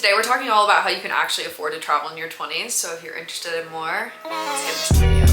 Today we're talking all about how you can actually afford to travel in your 20s, so if you're interested in more, let's get into the video.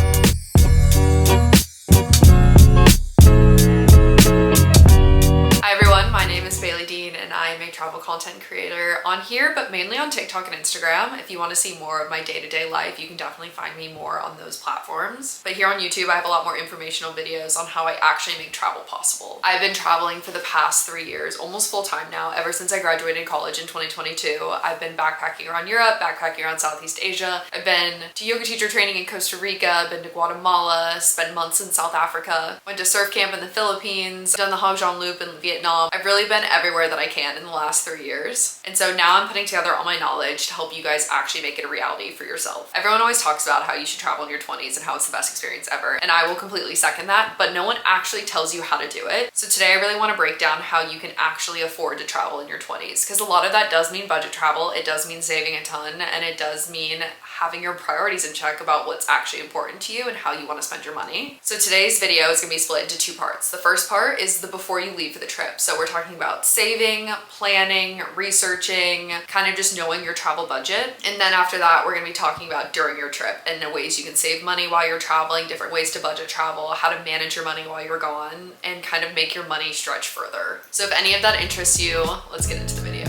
Hi everyone, my name is Bailey Dean and I am a travel content creator on here, but mainly on TikTok and Instagram. If you want to see more of my day-to-day life, you can definitely find me more on those platforms. But here on YouTube, I have a lot more informational videos on how I actually make travel possible. I've been traveling for the past 3 years, almost full time now, ever since I graduated college in 2022. I've been backpacking around Europe, backpacking around Southeast Asia. I've been to yoga teacher training in Costa Rica, been to Guatemala, spent months in South Africa, went to surf camp in the Philippines, done the Hong Kong Loop in Vietnam. I've really been everywhere that I can in the last 3 years. And so now I'm putting together all my knowledge to help you guys actually make it a reality for yourself. Everyone always talks about how you should travel in your 20s and how it's the best experience ever. And I will completely second that, but no one actually tells you how to do it. So today I really want to break down how you can actually afford to travel in your 20s, because a lot of that does mean budget travel. It does mean saving a ton, and it does mean having your priorities in check about what's actually important to you and how you want to spend your money. So today's video is going to be split into 2 parts. The first part is the before you leave for the trip. So we're talking about saving, planning, researching, kind of just knowing your travel budget. And then after that, we're going to be talking about during your trip and the ways you can save money while you're traveling, different ways to budget travel, how to manage your money while you're gone, and kind of make your money stretch further. So if any of that interests you, let's get into the video.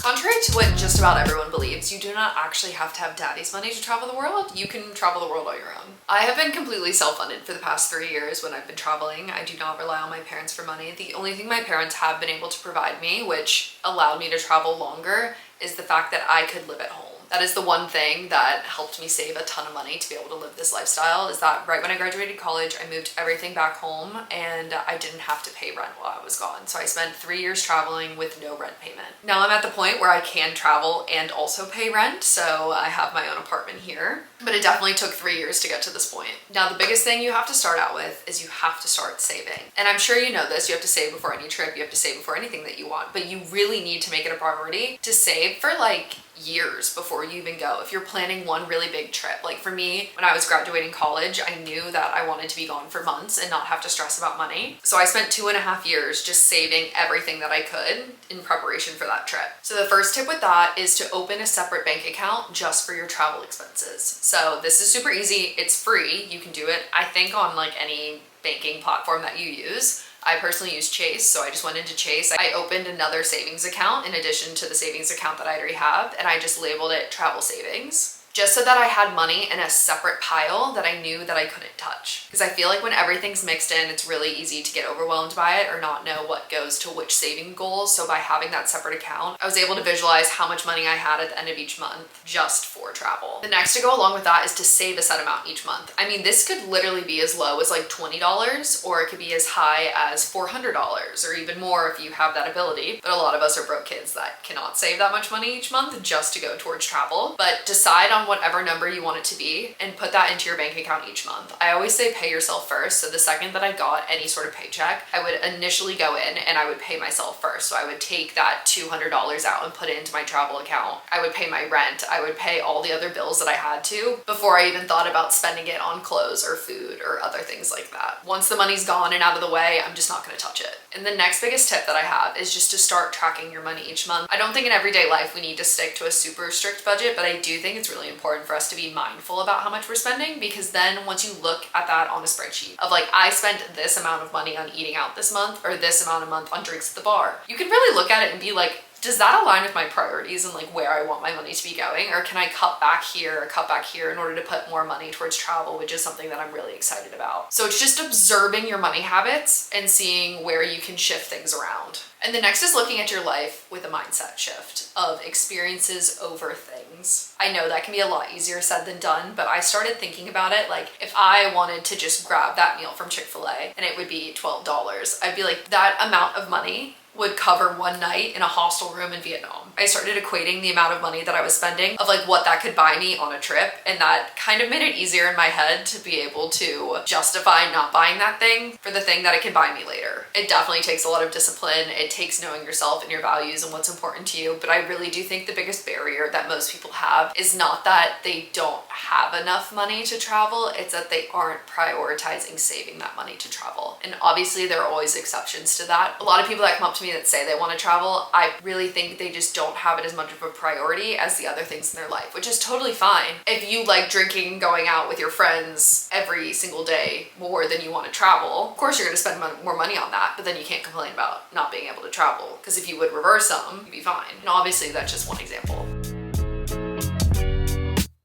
Contrary to what just about everyone believes, you do not actually have to have daddy's money to travel the world. You can travel the world on your own. I have been completely self-funded for the past 3 years when I've been traveling. I do not rely on my parents for money. The only thing my parents have been able to provide me, which allowed me to travel longer, is the fact that I could live at home. That is the one thing that helped me save a ton of money to be able to live this lifestyle, is that right when I graduated college, I moved everything back home and I didn't have to pay rent while I was gone. So I spent 3 years traveling with no rent payment. Now I'm at the point where I can travel and also pay rent, so I have my own apartment here. But it definitely took 3 years to get to this point. Now the biggest thing you have to start out with is you have to start saving. And I'm sure you know this, you have to save before any trip, you have to save before anything that you want, but you really need to make it a priority to save for like years before you even go. If you're planning one really big trip, like for me, when I was graduating college, I knew that I wanted to be gone for months and not have to stress about money. So I spent 2.5 years just saving everything that I could in preparation for that trip. So the first tip with that is to open a separate bank account just for your travel expenses. So this is super easy. It's free. You can do it, I think, on like any banking platform that you use. I personally use Chase, so I just went into Chase. I opened another savings account in addition to the savings account that I already have, and I just labeled it travel savings, just so that I had money in a separate pile that I knew that I couldn't touch. Because I feel like when everything's mixed in, it's really easy to get overwhelmed by it or not know what goes to which saving goals. So by having that separate account, I was able to visualize how much money I had at the end of each month just for travel. The next to go along with that is to save a set amount each month. I mean, this could literally be as low as like $20, or it could be as high as $400 or even more if you have that ability. But a lot of us are broke kids that cannot save that much money each month just to go towards travel. But decide on whatever number you want it to be and put that into your bank account each month. I always say pay yourself first. So the second that I got any sort of paycheck, I would initially go in and I would pay myself first. So I would take that $200 out and put it into my travel account. I would pay my rent. I would pay all the other bills that I had to before I even thought about spending it on clothes or food or other things like that. Once the money's gone and out of the way, I'm just not going to touch it. And the next biggest tip that I have is just to start tracking your money each month. I don't think in everyday life we need to stick to a super strict budget, but I do think it's really important for us to be mindful about how much we're spending, because then once you look at that on a spreadsheet of like, I spent this amount of money on eating out this month or this amount a month on drinks at the bar, you can really look at it and be like, does that align with my priorities and like where I want my money to be going? Or can I cut back here or cut back here in order to put more money towards travel, which is something that I'm really excited about. So it's just observing your money habits and seeing where you can shift things around. And the next is looking at your life with a mindset shift of experiences over things. I know that can be a lot easier said than done, but I started thinking about it like, if I wanted to just grab that meal from Chick-fil-A and it would be $12, I'd be like, that amount of money would cover one night in a hostel room in Vietnam. I started equating the amount of money that I was spending of like what that could buy me on a trip, and that kind of made it easier in my head to be able to justify not buying that thing for the thing that it can buy me later. It definitely takes a lot of discipline. It takes knowing yourself and your values and what's important to you, but I really do think the biggest barrier that most people have is not that they don't have enough money to travel, it's that they aren't prioritizing saving that money to travel. And obviously there are always exceptions to that. A lot of people that come up to me me that say they want to travel, I really think they just don't have it as much of a priority as the other things in their life, which is totally fine. If you like drinking and going out with your friends every single day more than you want to travel, of course you're going to spend more money on that, but then you can't complain about not being able to travel, because if you would reverse them, you'd be fine. And obviously that's just one example.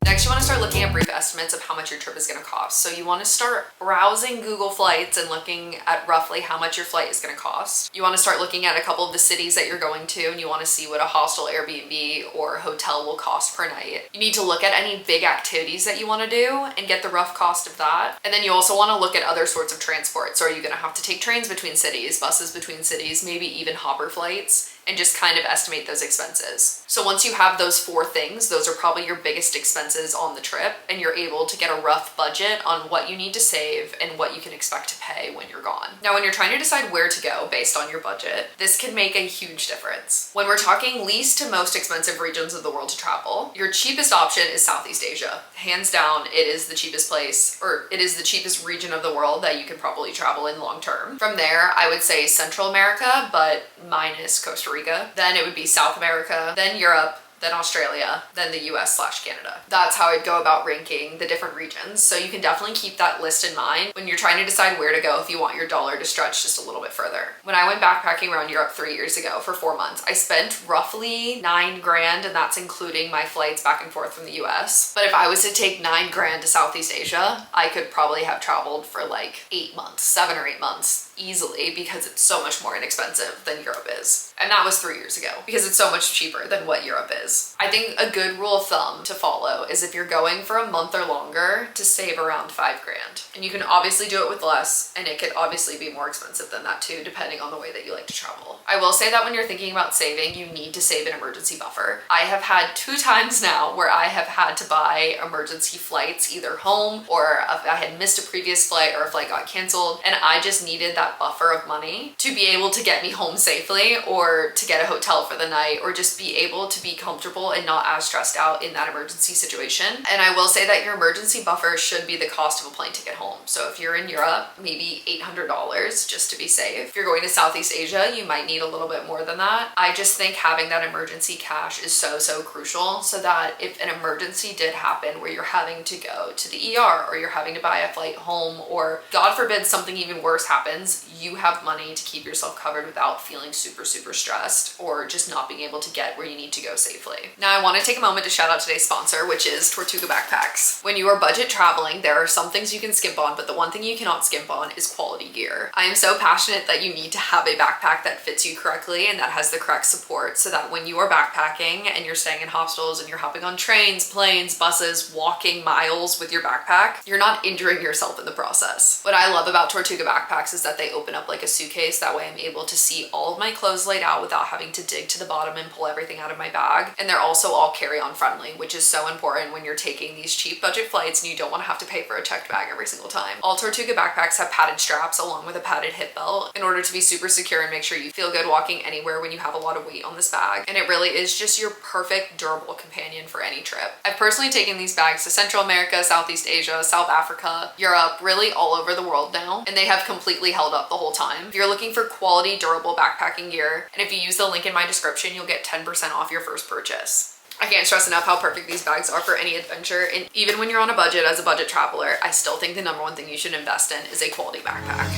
Next, you want to start looking at brief estimates of how much your trip is going to cost. So you want to start browsing Google Flights and looking at roughly how much your flight is going to cost. You want to start looking at a couple of the cities that you're going to, and you want to see what a hostel, Airbnb, or hotel will cost per night. You need to look at any big activities that you want to do and get the rough cost of that. And then you also want to look at other sorts of transport. So are you going to have to take trains between cities, buses between cities, maybe even hopper flights, and just kind of estimate those expenses. So once you have those 4 things, those are probably your biggest expenses on the trip, and you're able to get a rough budget on what you need to save and what you can expect to pay when you're gone. Now, when you're trying to decide where to go based on your budget, this can make a huge difference. When we're talking least to most expensive regions of the world to travel, your cheapest option is Southeast Asia. Hands down, it is the cheapest place, or it is the cheapest region of the world that you could probably travel in long term. From there, I would say Central America, but minus Costa Rica. Then it would be South America, then Europe, then Australia, then the US/Canada. That's how I'd go about ranking the different regions. So you can definitely keep that list in mind when you're trying to decide where to go if you want your dollar to stretch just a little bit further. When I went backpacking around Europe 3 years ago for 4 months, I spent roughly $9,000, and that's including my flights back and forth from the US. But if I was to take $9,000 to Southeast Asia, I could probably have traveled for like 8 months, 7 or 8 months easily, because it's so much more inexpensive than Europe is. And that was 3 years ago, because it's so much cheaper than what Europe is. I think a good rule of thumb to follow is if you're going for a month or longer, to save around $5,000. And you can obviously do it with less, and it could obviously be more expensive than that too, depending on the way that you like to travel. I will say that when you're thinking about saving, you need to save an emergency buffer. I have had 2 times now where I have had to buy emergency flights, either home, or if I had missed a previous flight or a flight got canceled, and I just needed that buffer of money to be able to get me home safely, or to get a hotel for the night, or just be able to be comfortable and not as stressed out in that emergency situation. And I will say that your emergency buffer should be the cost of a plane ticket home. So if you're in Europe, maybe $800 just to be safe. If you're going to Southeast Asia, you might need a little bit more than that. I just think having that emergency cash is so crucial, so that if an emergency did happen where you're having to go to the ER, or you're having to buy a flight home, or God forbid something even worse happens, you have money to keep yourself covered without feeling super stressed, or just not being able to get where you need to go safely. Now, I want to take a moment to shout out today's sponsor, which is Tortuga Backpacks. When you are budget traveling, there are some things you can skimp on, but the one thing you cannot skimp on is quality gear. I am so passionate that you need to have a backpack that fits you correctly and that has the correct support, so that when you are backpacking and you're staying in hostels and you're hopping on trains, planes, buses, walking miles with your backpack, you're not injuring yourself in the process. What I love about Tortuga Backpacks is that they open up like a suitcase. That way I'm able to see all of my clothes laid out without having to dig to the bottom and pull everything out of my bag. And they're also all carry-on friendly, which is so important when you're taking these cheap budget flights and you don't want to have to pay for a checked bag every single time. All Tortuga backpacks have padded straps along with a padded hip belt in order to be super secure and make sure you feel good walking anywhere when you have a lot of weight on this bag. And it really is just your perfect durable companion for any trip. I've personally taken these bags to Central America, Southeast Asia, South Africa, Europe, really all over the world now, and they have completely held up the whole time. If you're looking for quality, durable backpacking gear, and if you use the link in my description, you'll get 10% off your first purchase. I can't stress enough how perfect these bags are for any adventure, and even when you're on a budget as a budget traveler, I still think the number one thing you should invest in is a quality backpack.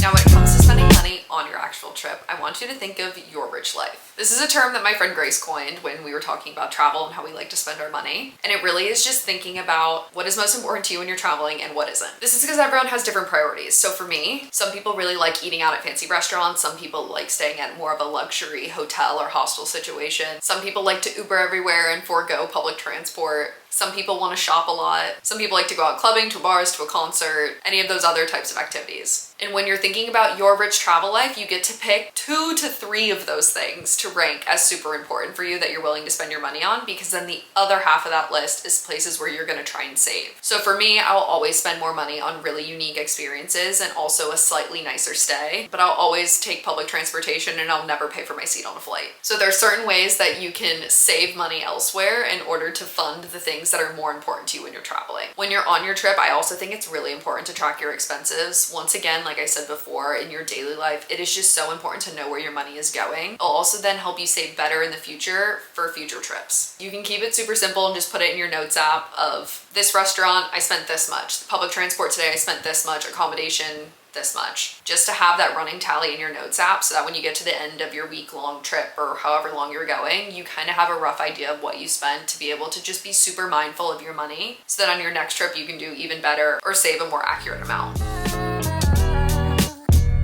Now, when it comes to spending money on your actual trip, I want you to think of your rich life. This is a term that my friend Grace coined when we were talking about travel and how we like to spend our money. And it really is just thinking about what is most important to you when you're traveling and what isn't. This is because everyone has different priorities. So for me, some people really like eating out at fancy restaurants. Some people like staying at more of a luxury hotel or hostel situation. Some people like to Uber everywhere and forego public transport. Some people want to shop a lot. Some people like to go out clubbing, to bars, to a concert, any of those other types of activities. And when you're thinking about your rich travel life, you get to pick 2 to 3 of those things to rank as super important for you that you're willing to spend your money on, because then the other half of that list is places where you're going to try and save. So for me, I'll always spend more money on really unique experiences and also a slightly nicer stay, but I'll always take public transportation and I'll never pay for my seat on a flight. So there are certain ways that you can save money elsewhere in order to fund the things things that are more important to you when you're traveling. When you're on your trip, I also think it's really important to track your expenses. Once again, like I said before, in your daily life, it is just so important to know where your money is going. It'll also then help you save better in the future for future trips. You can keep it super simple and just put it in your notes app of this restaurant, I spent this much. The public transport today, I spent this much. Accommodation, this much, just to have that running tally in your notes app so that when you get to the end of your week-long trip or however long you're going, you kind of have a rough idea of what you spent to be able to just be super mindful of your money so that on your next trip you can do even better or save a more accurate amount.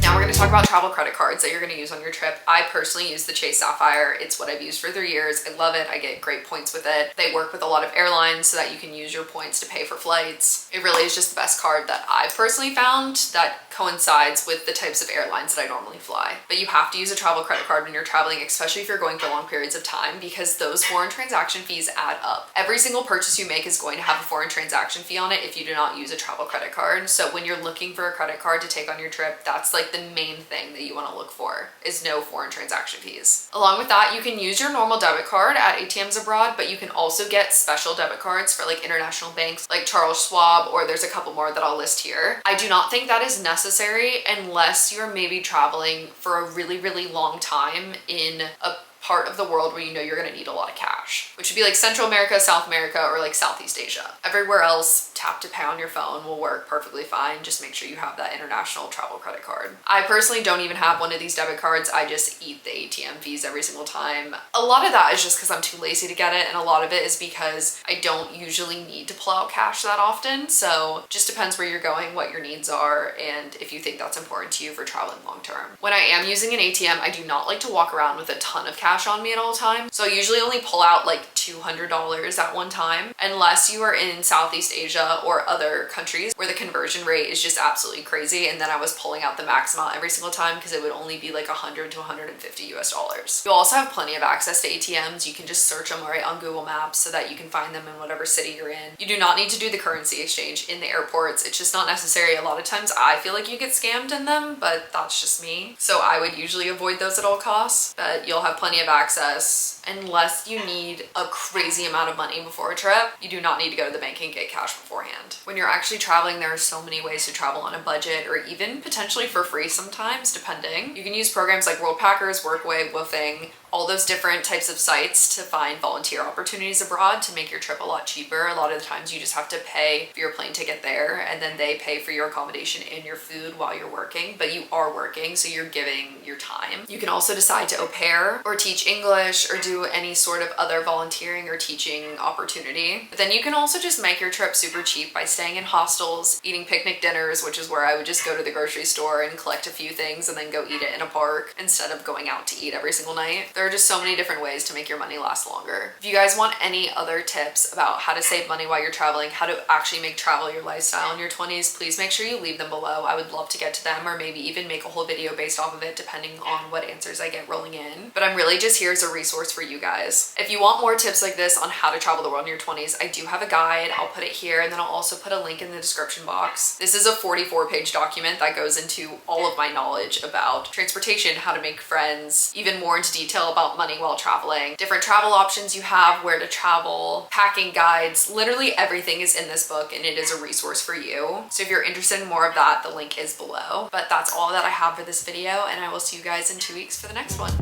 Now we're going to talk about travel credit cards that you're going to use on your trip. I personally use the Chase Sapphire. It's what I've used for 3 years. I love it. I get great points with it. They work with a lot of airlines so that you can use your points to pay for flights. It really is just the best card that I've personally found that coincides with the types of airlines that I normally fly. But you have to use a travel credit card when you're traveling, especially if you're going for long periods of time, because those foreign transaction fees add up. Every single purchase you make is going to have a foreign transaction fee on it if you do not use a travel credit card. So when you're looking for a credit card to take on your trip, that's like the main thing that you want to look for, is no foreign transaction fees. Along with that, you can use your normal debit card at ATMs abroad, but you can also get special debit cards for like international banks like Charles Schwab, or there's a couple more that I'll list here. I do not think that is necessary unless you're maybe traveling for a really, really long time in a part of the world where you know you're going to need a lot of cash, which would be like Central America, South America, or like Southeast Asia. Everywhere else, tap to pay on your phone will work perfectly fine. Just make sure you have that international travel credit card. I personally don't even have one of these debit cards. I just eat the ATM fees every single time. A lot of that is just because I'm too lazy to get it, and a lot of it is because I don't usually need to pull out cash that often. So just depends where you're going, what your needs are, and if you think that's important to you for traveling long term. When I am using an ATM, I do not like to walk around with a ton of cash on me at all times. So I usually only pull out like $200 at one time, unless you are in Southeast Asia or other countries where the conversion rate is just absolutely crazy, and then I was pulling out the max amount every single time because it would only be like 100 to 150 US dollars. You also have plenty of access to ATMs. You can just search them right on Google Maps so that you can find them in whatever city you're in. You do not need to do the currency exchange in the airports. It's just not necessary. A lot of times I feel like you get scammed in them, but that's just me. So I would usually avoid those at all costs, but you'll have plenty of access. Unless you need a crazy amount of money before a trip, you do not need to go to the bank and get cash beforehand. When you're actually traveling, there are so many ways to travel on a budget, or even potentially for free sometimes, depending. You can use programs like Worldpackers, Workaway, Woofing, all those different types of sites to find volunteer opportunities abroad to make your trip a lot cheaper. A lot of the times you just have to pay for your plane ticket there, and then they pay for your accommodation and your food while you're working, but you are working, so you're giving your time. You can also decide to au pair or teach English or do any sort of other volunteering or teaching opportunity. But then you can also just make your trip super cheap by staying in hostels, eating picnic dinners, which is where I would just go to the grocery store and collect a few things and then go eat it in a park instead of going out to eat every single night. There are just so many different ways to make your money last longer. If you guys want any other tips about how to save money while you're traveling, how to actually make travel your lifestyle in your 20s, please make sure you leave them below. I would love to get to them, or maybe even make a whole video based off of it depending on what answers I get rolling in. But I'm really just here as a resource for you guys. If you want more tips like this on how to travel the world in your 20s, I do have a guide. I'll put it here, and then I'll also put a link in the description box. This is a 44-page document that goes into all of my knowledge about transportation, how to make friends, even more into detail about money while traveling, different travel options you have, where to travel, packing guides. Literally everything is in this book, and it is a resource for you. So if you're interested in more of that, the link is below. But that's all that I have for this video, and I will see you guys in 2 weeks for the next one.